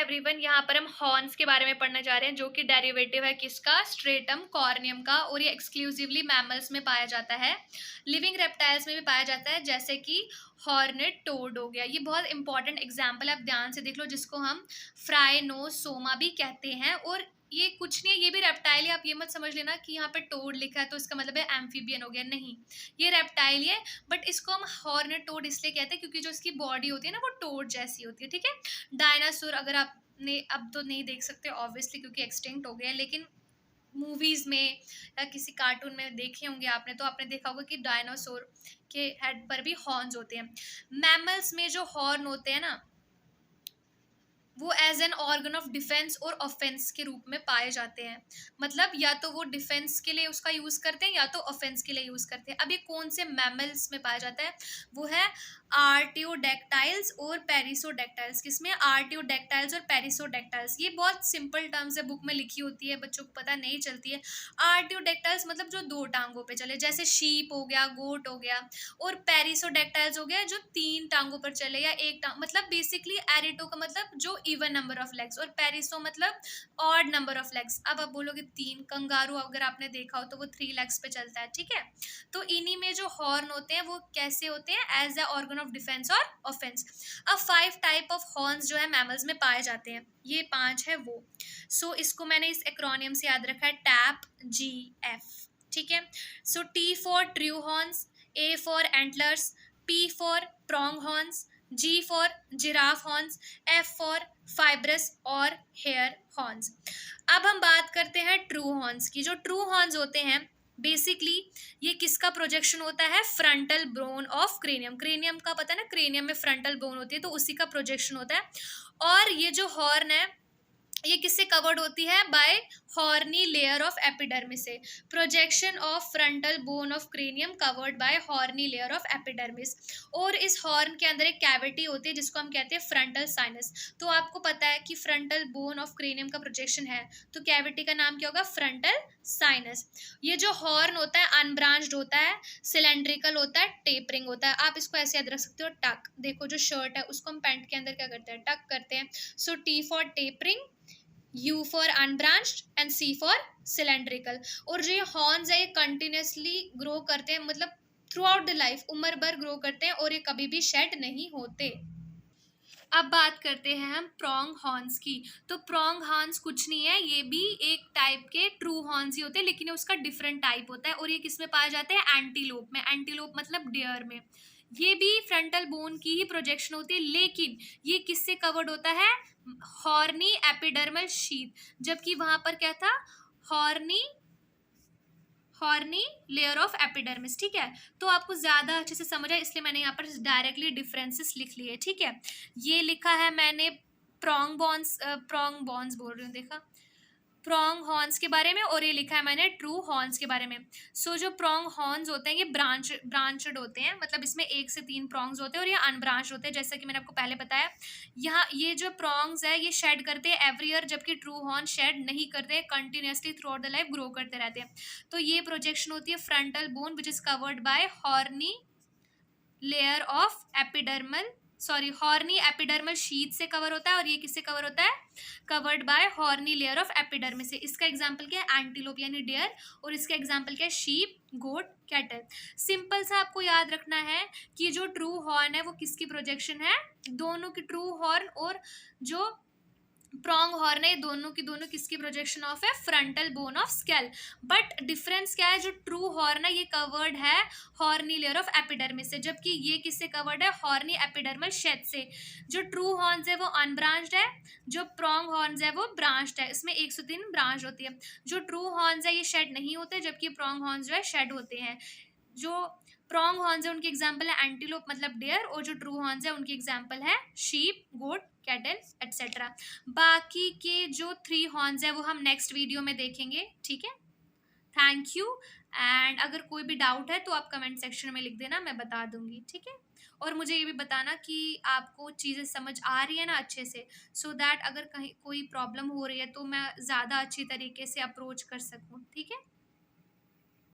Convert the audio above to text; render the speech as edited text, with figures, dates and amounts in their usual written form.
Everyone, यहाँ पर हम हॉर्न्स के बारे में पढ़ने जा रहे हैं जो कि डेरिवेटिव है किसका, स्ट्रेटम कॉर्नियम का, और ये एक्सक्लूसिवली मैमल्स में पाया जाता है। लिविंग रेप्टाइल्स में भी पाया जाता है जैसे कि हॉर्नेट टोड हो गया। ये बहुत इंपॉर्टेंट एग्जाम्पल है, आप ध्यान से देख लो, जिसको हम फ्राइनोसोमा भी कहते हैं। और ये कुछ नहीं है, ये भी रेप्टाइल है। आप ये मत समझ लेना कि यहाँ पे टोड लिखा है तो इसका मतलब है एम्फीबियन हो गया, नहीं, ये रेप्टाइल है। बट इसको हम हॉर्नेट टोड इसलिए कहते हैं क्योंकि जो इसकी बॉडी होती है ना वो टोड जैसी होती है, ठीक है। डायनासोर अगर आपने अब तो नहीं देख सकते ऑब्वियसली क्योंकि एक्सटिंक्ट हो गया है, लेकिन मूवीज में या किसी कार्टून में देखे होंगे आपने, तो आपने देखा होगा कि डायनासोर के हेड पर भी हॉर्न्स होते हैं। मैमल्स में जो हॉर्न होते हैं ना वो as an organ of defence और ऑफेंस के रूप में पाए जाते हैं। मतलब या तो वो डिफेंस के लिए उसका यूज करते हैं या तो ऑफेंस के लिए यूज करते हैं। अब ये कौन से मैमल्स में पाया जाता है, वो है आर्टियोडेक्टाइल्स और पेरिसोडेक्टाइल्स। किसमें, आर्टियोडेक्टाइल्स और पेरिसोडेक्टाइल्स। ये बहुत सिंपल टर्म्स है, बुक में लिखी होती है, बच्चों को पता नहीं चलती है। आर्टियोडेक्टाइल्स मतलब जो दो टांगों पे चले, जैसे शीप हो गया, गोट हो गया। और पेरिसोडेक्टाइल्स हो गया जो तीन टांगों पर चले या एक टांग, मतलब बेसिकली एरिटो का मतलब जो इवन नंबर ऑफ लेग्स, और पेरिसो मतलब ऑड नंबर ऑफ लेग्स। अब आप बोलोगे तीन, कंगारू अगर आपने देखा हो तो वो 3 लेग्स पे चलता है, ठीक है। तो इन्हीं में जो हॉर्न होते हैं वो कैसे होते हैं, as a organ of defence और ऑफेंस। अब 5 टाइप ऑफ हॉर्न्स जो है मैमल्स में पाए जाते हैं, ये 5 है वो। सो इसको मैंने इस एक्रोनियम से याद रखा है, टैप GF, ठीक है। सो T for true horns, A for antlers, P for prong horns, G for giraffe horns, F for fibrous और हेयर हॉर्न्स। अब हम बात करते हैं ट्रू हॉर्न्स की। जो ट्रू हॉर्न्स होते हैं बेसिकली ये किसका प्रोजेक्शन होता है, frontal bone of cranium. Cranium का पता है ना, क्रेनियम में फ्रंटल बोन होती है तो उसी का प्रोजेक्शन होता है। और ये जो हॉर्न है ये किससे कवर्ड होती है, by horny layer of epidermis से। Projection of frontal bone of cranium covered by horny layer of epidermis. और इस हॉर्न के अंदर एक कैविटी होती है जिसको हम कहते हैं फ्रंटल साइनस। तो आपको पता है कि फ्रंटल बोन ऑफ क्रेनियम का प्रोजेक्शन है तो कैविटी का नाम क्या होगा, फ्रंटल साइनस। ये जो हॉर्न होता है अनब्रांच्ड होता है, सिलेंड्रिकल होता है, टेपरिंग होता है। आप इसको ऐसे याद रख सकते हो, टक। देखो जो शर्ट है उसको हम पैंट के अंदर क्या करते हैं, टक करते हैं। सो T for tapering, U for unbranched and C for cylindrical. और जो ये हॉर्न्स है ये कंटिन्यूसली ग्रो करते हैं, मतलब थ्रू आउट द लाइफ, उम्र भर ग्रो करते हैं और ये कभी भी शेड नहीं होते। अब बात करते हैं हम प्रोंग हॉर्न्स की। तो प्रोंग हॉर्न्स कुछ नहीं है, ये भी एक टाइप के ट्रू हॉर्न्स ही होते हैं, लेकिन उसका डिफरेंट टाइप होता है। और ये किस में पाए जाते हैं, एंटीलोप में। एंटीलोप मतलब डियर में। ये भी फ्रंटल बोन की ही प्रोजेक्शन होती है, लेकिन ये किससे कवर्ड होता है, हॉर्नी एपिडर्मल शीथ। जबकि वहां पर क्या था, हॉर्नी लेयर ऑफ एपिडर्मिस, ठीक है। तो आपको ज्यादा अच्छे से समझ आए इसलिए मैंने यहाँ पर डायरेक्टली डिफरेंसेस लिख लिए, ठीक है। ये लिखा है मैंने प्रोंग बॉन्स बोल रही हूँ, देखा, प्रोंग हॉर्न्स के बारे में, और ये लिखा है मैंने ट्रू हॉर्न्स के बारे में। सो जो प्रोंग हॉर्न्स होते हैं ये ब्रांचड होते हैं, मतलब इसमें 1 से 3 प्रोंग्स होते हैं और ये अनब्रांच्ड होते हैं, जैसा कि मैंने आपको पहले बताया। यहाँ ये जो प्रोंग्स है ये शेड करते हैं एवरी ईयर, जबकि ट्रू हॉर्न शेड नहीं करते हैं, continuously through out the life grow करते रहते हैं। तो ये प्रोजेक्शन होती है frontal bone which is covered by horny layer of epidermal, sorry, horny epidermal sheath से कवर होता है। और ये किससे कवर होता है, covered by horny layer of epidermis से। इसका एग्जांपल क्या है, एंटीलोप यानी डियर, और इसका एग्जांपल क्या है, शीप, गोट, कैटल। सिंपल सा आपको याद रखना है कि जो ट्रू हॉर्न है वो किसकी प्रोजेक्शन है, दोनों की, ट्रू हॉर्न और जो प्रोंग हॉर्न है दोनों की दोनों किसकी प्रोजेक्शन ऑफ है, frontal bone of scale. But difference क्या है, जो ट्रू हॉर्न है ये कवर्ड है हॉर्नी लेयर ऑफ एपिडर्मिस से, जबकि ये किससे कवर्ड है, हॉर्नी एपिडर्मल शेड से। जो ट्रू हॉर्न्स है वो अनब्रांच्ड है, जो प्रोंग हॉर्न्स है वो ब्रांच्ड है। इसमें 103 ब्रांच होती है। जो ट्रू हॉर्न्स है ये शेड नहीं होते, जबकि प्रोंग हॉर्न्स जो है शेड होते हैं। जो प्रोंग हॉर्न्स है उनकी एग्जाम्पल है एंटीलोप मतलब डियर, और जो ट्रू हॉर्न्स है उनकी एग्जाम्पल है शीप, गोट, कैटल एटसेट्रा। बाकी के जो 3 हॉर्न्स है वो हम नेक्स्ट वीडियो में देखेंगे, ठीक है। Thank you. एंड अगर कोई भी डाउट है तो आप कमेंट सेक्शन में लिख देना, मैं बता दूंगी, ठीक है। और मुझे ये भी बताना कि आपको चीज़ें समझ आ रही है ना अच्छे से, सो दैट अगर कहीं कोई प्रॉब्लम हो रही है तो मैं ज़्यादा अच्छी तरीके से अप्रोच कर सकूँ, ठीक है।